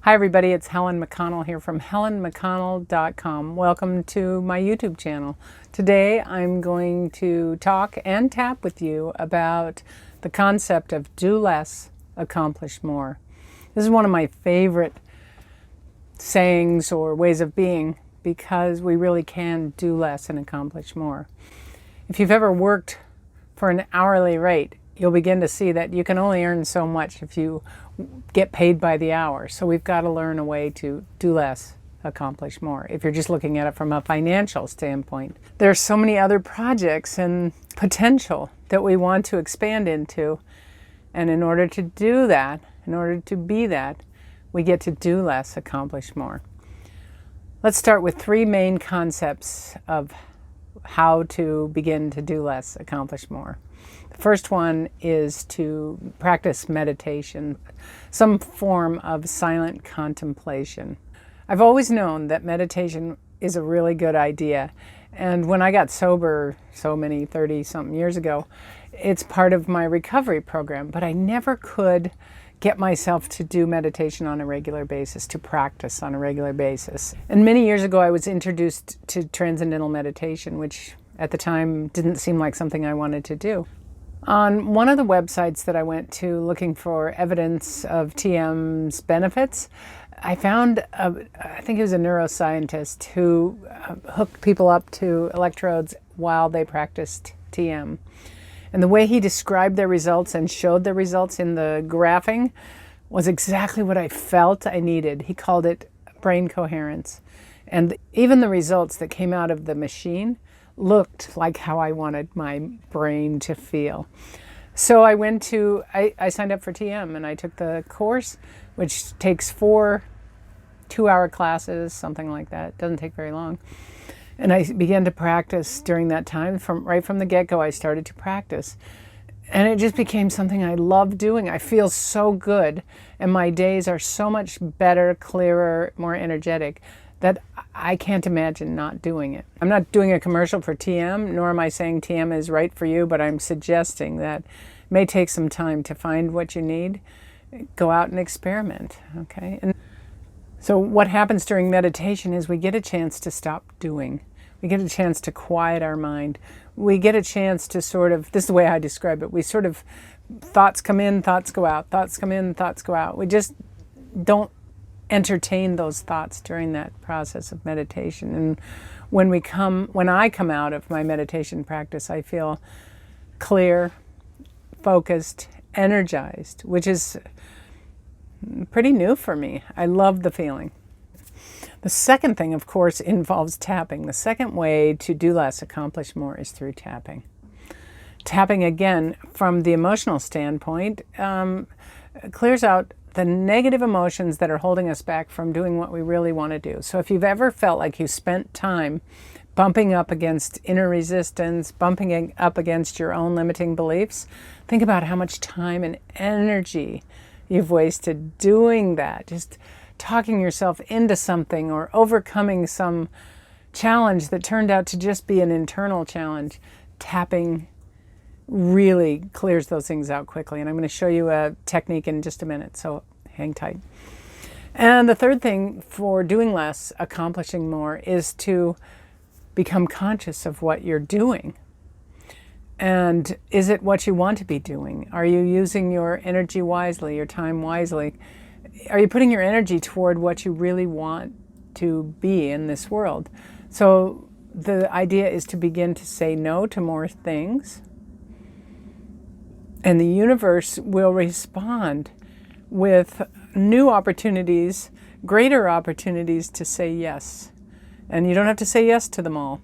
Hi everybody, it's Helen McConnell here from helenmcconnell.com. Welcome to my YouTube channel. Today I'm going to talk and tap with you about the concept of do less, accomplish more. This is one of my favorite sayings or ways of being because we really can do less and accomplish more. If you've ever worked for an hourly rate, you'll begin to see that you can only earn so much if you get paid by the hour. So we've got to learn a way to do less, accomplish more. If you're just looking at it from a financial standpoint, there are so many other projects and potential that we want to expand into. And in order to do that, in order to be that, we get to do less, accomplish more. Let's start with three main concepts of how to begin to do less, accomplish more. The first one is to practice meditation, some form of silent contemplation. I've always known that meditation is a really good idea. And when I got sober so many 30-something years ago, it's part of my recovery program. But I never could get myself to do meditation on a regular basis, to practice on a regular basis. And many years ago, I was introduced to transcendental meditation, which at the time didn't seem like something I wanted to do. On one of the websites that I went to looking for evidence of TM's benefits, I found, I think he was a neuroscientist who hooked people up to electrodes while they practiced TM. And the way he described their results and showed the results in the graphing was exactly what I felt I needed. He called it brain coherence. And even the results that came out of the machine looked like how I wanted my brain to feel. So I signed up for TM and I took the course, which takes 4 two-hour classes, something like that. It doesn't take very long. And I began to practice during that time. Right from the get-go, I started to practice. And it just became something I love doing. I feel so good, and my days are so much better, clearer, more energetic, that I can't imagine not doing it. I'm not doing a commercial for TM, nor am I saying TM is right for you, but I'm suggesting that it may take some time to find what you need. Go out and experiment, okay? And so what happens during meditation is we get a chance to stop doing. We get a chance to quiet our mind. We get a chance to this is the way I describe it, thoughts come in, thoughts go out, thoughts come in, thoughts go out. We just don't entertain those thoughts during that process of meditation. And when I come out of my meditation practice, I feel clear, focused, energized, which is pretty new for me. I love the feeling. The second thing, of course, involves tapping. The second way to do less, accomplish more is through tapping. Tapping, again, from the emotional standpoint, clears out the negative emotions that are holding us back from doing what we really want to do. So if you've ever felt like you spent time bumping up against inner resistance, bumping up against your own limiting beliefs, think about how much time and energy you've wasted doing that, just talking yourself into something or overcoming some challenge that turned out to just be an internal challenge. Tapping really clears those things out quickly. And I'm going to show you a technique in just a minute, so hang tight. And the third thing for doing less, accomplishing more, is to become conscious of what you're doing. And is it what you want to be doing? Are you using your energy wisely, your time wisely? Are you putting your energy toward what you really want to be in this world? So the idea is to begin to say no to more things. And the universe will respond with new opportunities, greater opportunities to say yes. And you don't have to say yes to them all.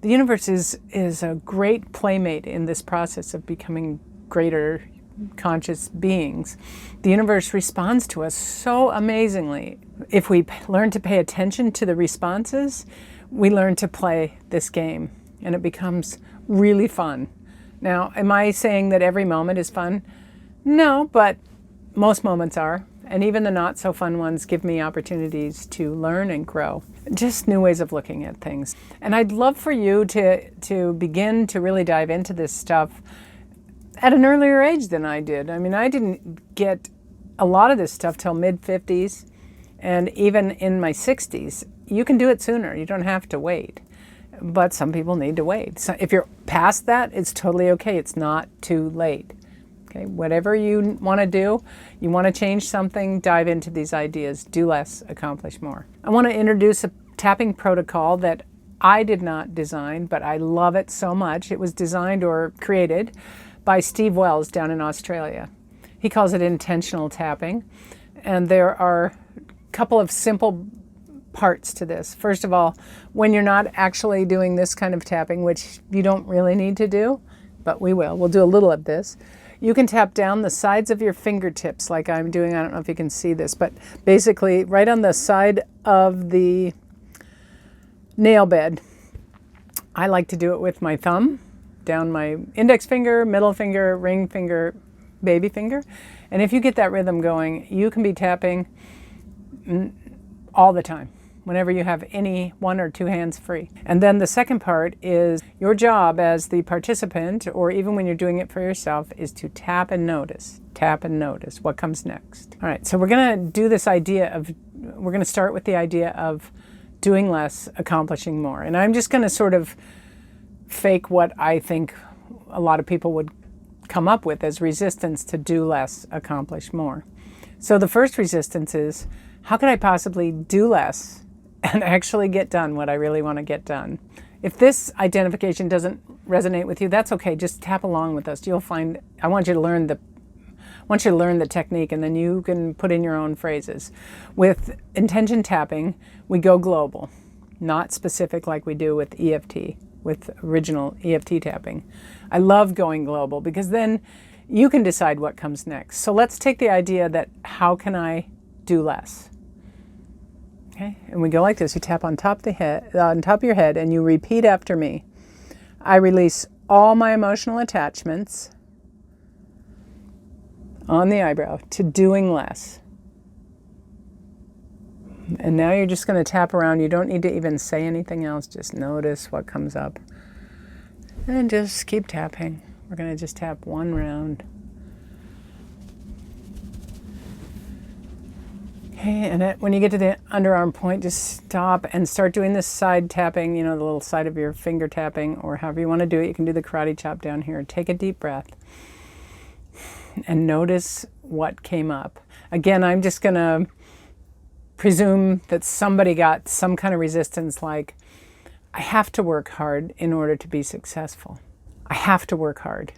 The universe is a great playmate in this process of becoming greater conscious beings. The universe responds to us so amazingly. If we learn to pay attention to the responses, we learn to play this game, and it becomes really fun. Now, am I saying that every moment is fun? No, but most moments are. And even the not so fun ones give me opportunities to learn and grow. Just new ways of looking at things. And I'd love for you to begin to really dive into this stuff at an earlier age than I did. I mean, I didn't get a lot of this stuff till mid-50s. And even in my 60s, you can do it sooner. You don't have to wait. But some people need to wait. So if you're past that, it's totally okay. It's not too late. Okay, whatever you want to do, you want to change something, dive into these ideas. Do less, accomplish more. I want to introduce a tapping protocol that I did not design, but I love it so much. It was designed or created by Steve Wells down in Australia. He calls it intentional tapping. And there are a couple of simple parts to this. First of all, when you're not actually doing this kind of tapping, which you don't really need to do, but we'll do a little of this. You can tap down the sides of your fingertips like I'm doing. I don't know if you can see this, but basically right on the side of the nail bed. I like to do it with my thumb, down my index finger, middle finger, ring finger, baby finger. And if you get that rhythm going, you can be tapping all the time, whenever you have any one or two hands free. And then the second part is your job as the participant, or even when you're doing it for yourself, is to tap and notice what comes next. All right, so we're going to do this idea of, we're going to start with the idea of doing less, accomplishing more. And I'm just going to sort of fake what I think a lot of people would come up with as resistance to do less, accomplish more. So the first resistance is, how could I possibly do less and actually get done what I really want to get done? If this identification doesn't resonate with you, that's okay. Just tap along with us. You'll find, I want you to learn the technique, and then you can put in your own phrases. With intention tapping, we go global, not specific like we do with EFT, with original EFT tapping. I love going global because then you can decide what comes next. So let's take the idea that, how can I do less? Okay, and we go like this. You tap on top of the head, on top of your head, and you repeat after me. I release all my emotional attachments on the eyebrow to doing less. And now you're just going to tap around. You don't need to even say anything else. Just notice what comes up. And just keep tapping. We're going to just tap one round. Okay, and when you get to the underarm point, just stop and start doing this side tapping, the little side of your finger tapping, or however you want to do it. You can do the karate chop down here. Take a deep breath and notice what came up. Again, I'm just going to presume that somebody got some kind of resistance, like, I have to work hard in order to be successful. I have to work hard.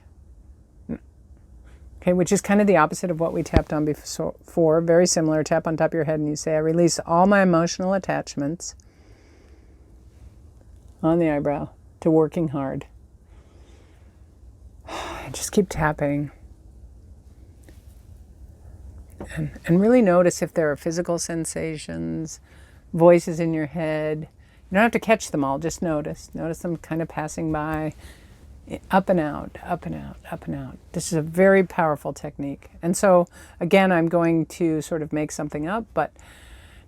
Okay, which is kind of the opposite of what we tapped on before. Very similar. Tap on top of your head and you say, I release all my emotional attachments on the eyebrow to working hard. Just keep tapping. And really notice if there are physical sensations, voices in your head. You don't have to catch them all, just notice. Notice them kind of passing by. Up and out, up and out, up and out. This is a very powerful technique. And so, again, I'm going to sort of make something up, but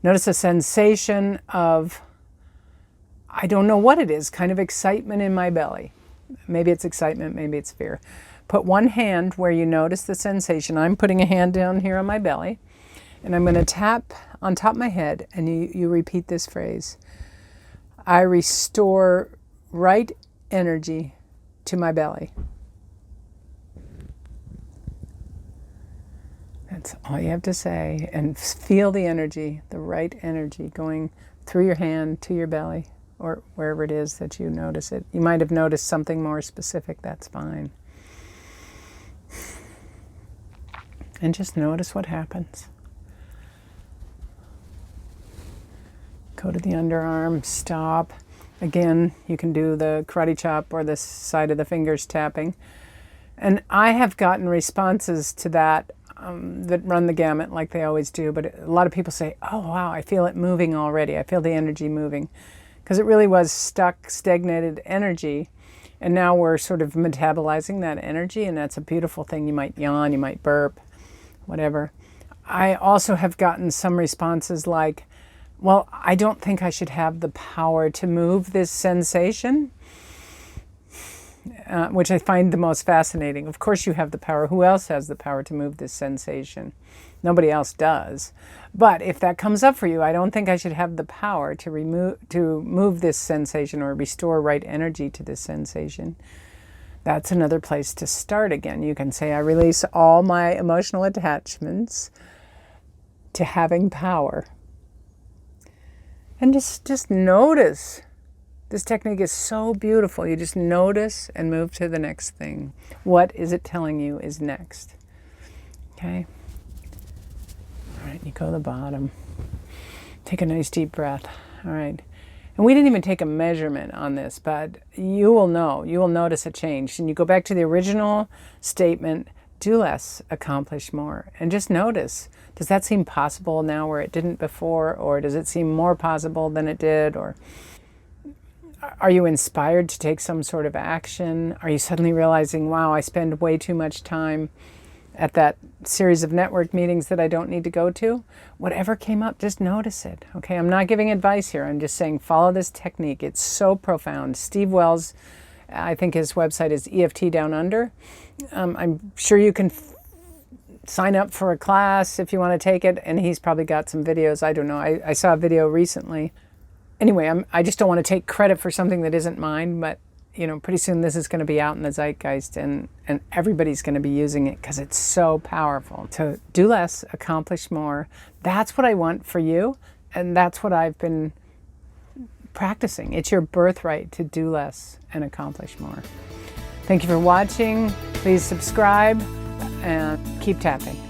notice a sensation of, I don't know what it is, kind of excitement in my belly. Maybe it's excitement, maybe it's fear. Put one hand where you notice the sensation. I'm putting a hand down here on my belly, and I'm going to tap on top of my head, and you repeat this phrase. I restore right energy to my belly. That's all you have to say, and feel the energy, the right energy going through your hand to your belly, or wherever it is that you notice it. You might have noticed something more specific, that's fine. And just notice what happens. Go to the underarm, stop. Again, you can do the karate chop or the side of the fingers tapping. And I have gotten responses to that that run the gamut like they always do. But a lot of people say, oh, wow, I feel it moving already. I feel the energy moving. Because it really was stuck, stagnated energy. And now we're sort of metabolizing that energy. And that's a beautiful thing. You might yawn, you might burp, whatever. I also have gotten some responses like, well, I don't think I should have the power to move this sensation. which I find the most fascinating. Of course you have the power. Who else has the power to move this sensation? Nobody else does. But if that comes up for you, I don't think I should have the power to move this sensation or restore right energy to this sensation. That's another place to start again. You can say, I release all my emotional attachments to having power. And just notice. This technique is so beautiful. You just notice and move to the next thing. What is it telling you is next? Okay? All right, you go to the bottom. Take a nice deep breath. All right. And we didn't even take a measurement on this, but you will know. You will notice a change. And you go back to the original statement, do less, accomplish more. And just notice, does that seem possible now where it didn't before? Or does it seem more possible than it did? Or are you inspired to take some sort of action? Are you suddenly realizing, wow, I spend way too much time at that series of network meetings that I don't need to go to? Whatever came up, just notice it. Okay, I'm not giving advice here. I'm just saying follow this technique. It's so profound. Steve Wells, I think his website is EFT Down Under. I'm sure you can sign up for a class if you want to take it, and he's probably got some videos. I don't know. I saw a video recently. Anyway, I just don't want to take credit for something that isn't mine, but pretty soon this is going to be out in the zeitgeist, and everybody's going to be using it because it's so powerful. So do less, accomplish more. That's what I want for you, and that's what I've been practicing. It's your birthright to do less and accomplish more. Thank you for watching. Please subscribe and keep tapping.